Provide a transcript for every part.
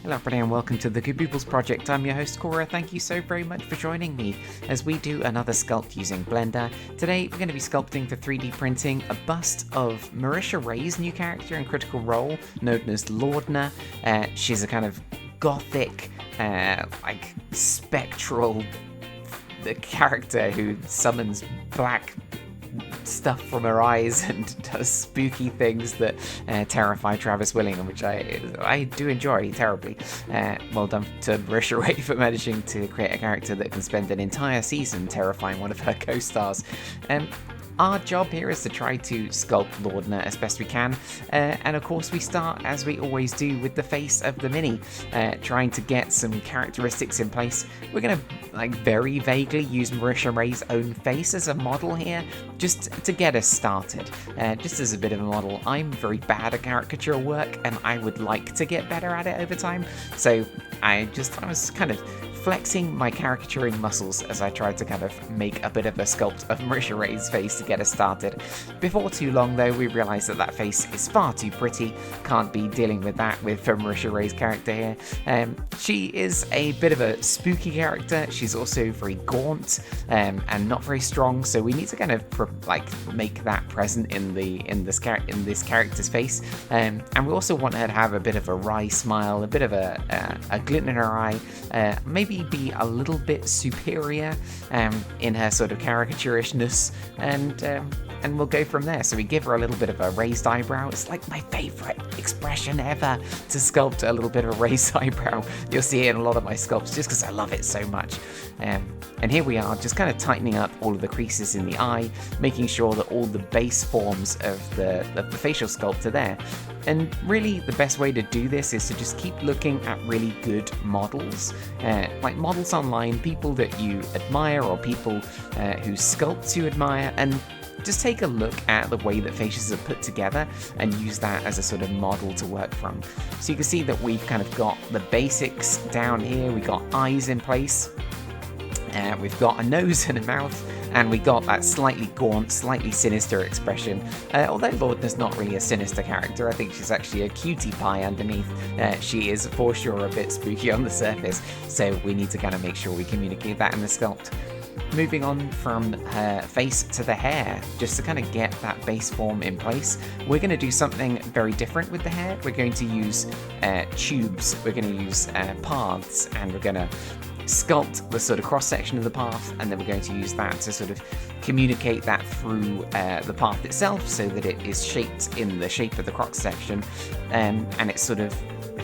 Hello everybody and welcome to TheKabooblesProject. I'm your host Cora. Thank you so very much for joining me as we do another sculpt using Blender. Today we're going to be sculpting for 3D printing a bust of Marisha Ray's new character in Critical Role known as Laudna. She's a kind of gothic, spectral character who summons black stuff from her eyes and does spooky things that terrify Travis Willingham, which I do enjoy terribly. Well done to Marisha Ray for managing to create a character that can spend an entire season terrifying one of her co-stars. Our job here is to try to sculpt Laudna as best we can, and of course we start, as we always do, with the face of the mini, trying to get some characteristics in place. We're going to very vaguely use Marisha Ray's own face as a model here, just to get us started. Just as a bit of a model, I'm very bad at caricature work, and I would like to get better at it over time, so I was kind of flexing my caricaturing muscles as I tried to kind of make a bit of a sculpt of Marisha Ray's face to get us started. Before too long though, we realised that face is far too pretty, can't be dealing with that with Marisha Ray's character here. She is a bit of a spooky character, she's also very gaunt and not very strong, so we need to kind of make that present in this character's face, and we also want her to have a bit of a wry smile, a bit of a glint in her eye, maybe be a little bit superior in her sort of caricaturishness, and we'll go from there. So we give her a little bit of a raised eyebrow. It's like my favourite expression ever, to sculpt a little bit of a raised eyebrow. You'll see it in a lot of my sculpts just because I love it so much. And here we are, just kind of tightening up all of the creases in the eye, making sure that all the base forms of the facial sculpt are there. And really the best way to do this is to just keep looking at really good models, like models online, people that you admire or people whose sculpts you admire, and just take a look at the way that faces are put together and use that as a sort of model to work from. So you can see that we've kind of got the basics down here, we got eyes in place, we've got a nose and a mouth, and we got that slightly gaunt, slightly sinister expression. Although Laudna's not really a sinister character, I think she's actually a cutie pie underneath. She is for sure a bit spooky on the surface, so we need to kind of make sure we communicate that in the sculpt. Moving on from her face to the hair, just to kind of get that base form in place, we're going to do something very different with the hair. We're going to use tubes, we're going to use paths, and we're going to sculpt the sort of cross-section of the path, and then we're going to use that to sort of communicate that through the path itself so that it is shaped in the shape of the cross-section, and it's sort of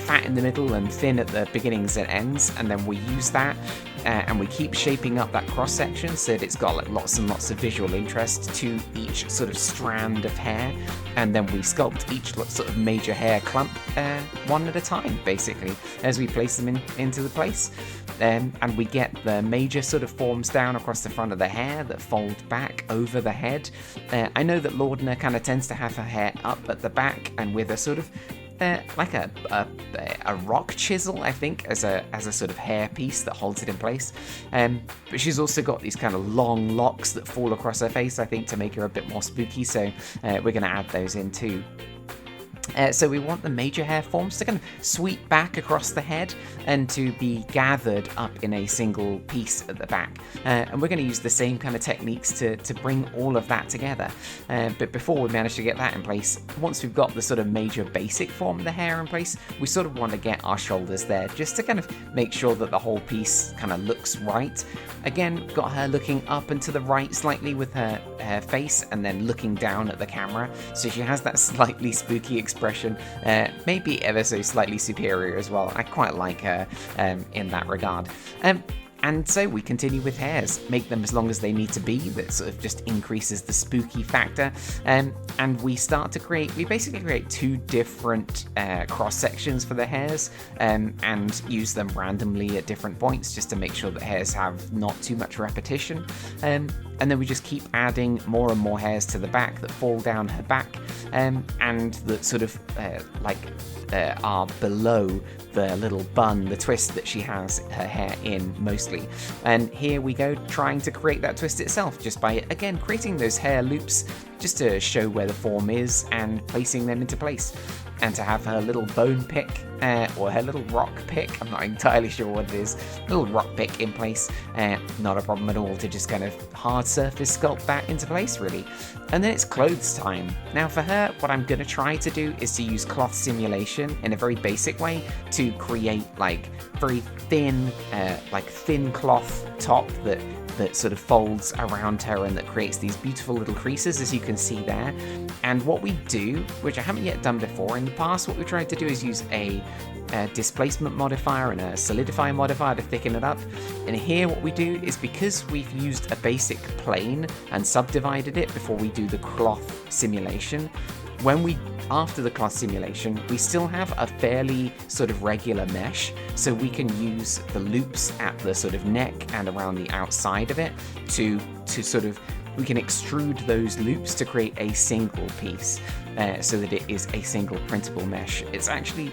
fat in the middle and thin at the beginnings and ends, and then we use that and we keep shaping up that cross-section so that it's got lots and lots of visual interest to each sort of strand of hair, and then we sculpt each sort of major hair clump one at a time, basically, as we place them into the place. And we get the major sort of forms down across the front of the hair that fold back over the head. I know that Laudna kind of tends to have her hair up at the back and with a sort of like a rock chisel, I think, as a sort of hair piece that holds it in place. But she's also got these kind of long locks that fall across her face, I think, to make her a bit more spooky, so we're going to add those in too. So we want the major hair forms to kind of sweep back across the head and to be gathered up in a single piece at the back. And we're going to use the same kind of techniques to bring all of that together. But before we manage to get that in place, once we've got the sort of major basic form of the hair in place, we sort of want to get our shoulders there just to kind of make sure that the whole piece kind of looks right. Again, got her looking up and to the right slightly with her face, and then looking down at the camera, so she has that slightly spooky expression, maybe ever so slightly superior as well. I quite like her in that regard. And so we continue with hairs, make them as long as they need to be, that sort of just increases the spooky factor, and we start to basically create two different cross-sections for the hairs, and use them randomly at different points just to make sure that hairs have not too much repetition, and then we just keep adding more and more hairs to the back that fall down her back, and that sort of are below the little bun, the twist that she has her hair in mostly. And here we go, trying to create that twist itself just by, again, creating those hair loops just to show where the form is and placing them into place. And to have her little bone pick, or her little rock pick, I'm not entirely sure what it is, little rock pick in place, not a problem at all to just kind of hard surface sculpt that into place, really. And then it's clothes time. Now for her, what I'm going to try to do is to use cloth simulation in a very basic way to create like very thin, thin cloth top that sort of folds around her and that creates these beautiful little creases, as you can see there. And what we do, which I haven't yet done before in the past, what we tried to do is use a displacement modifier and a solidify modifier to thicken it up. And here what we do is, because we've used a basic plane and subdivided it before we do the cloth simulation, after the cloth simulation, we still have a fairly sort of regular mesh, so we can use the loops at the sort of neck and around the outside of it to sort of, we can extrude those loops to create a single piece, so that it is a single printable mesh. It's actually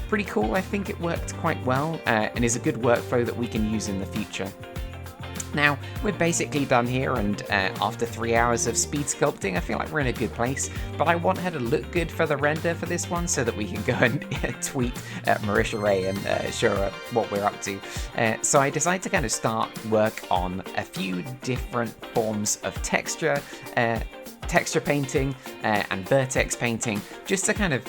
pretty cool. I think it worked quite well, and is a good workflow that we can use in the future. Now, we're basically done here, and after 3 hours of speed sculpting, I feel like we're in a good place, but I want her to look good for the render for this one so that we can go and tweet at Marisha Ray and show her what we're up to. So I decided to kind of start work on a few different forms of texture painting and vertex painting, just to kind of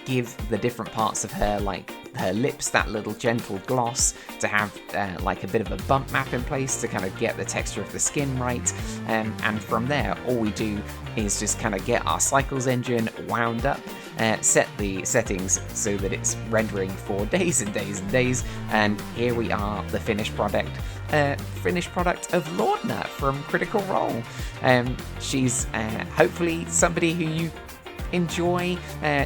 give the different parts of her, like her lips, that little gentle gloss, to have like a bit of a bump map in place to kind of get the texture of the skin right, and from there all we do is just kind of get our cycles engine wound up, set the settings so that it's rendering for days and days and days, and here we are, the finished product of Laudna from Critical Role. She's hopefully somebody who you enjoy.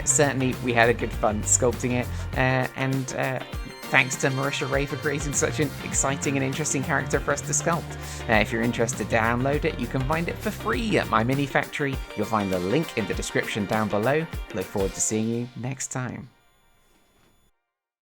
Certainly we had a good fun sculpting it, and thanks to Marisha Ray for creating such an exciting and interesting character for us to sculpt. If you're interested to download it, you can find it for free at my mini factory. You'll find the link in the description down below. Look forward to seeing you next time.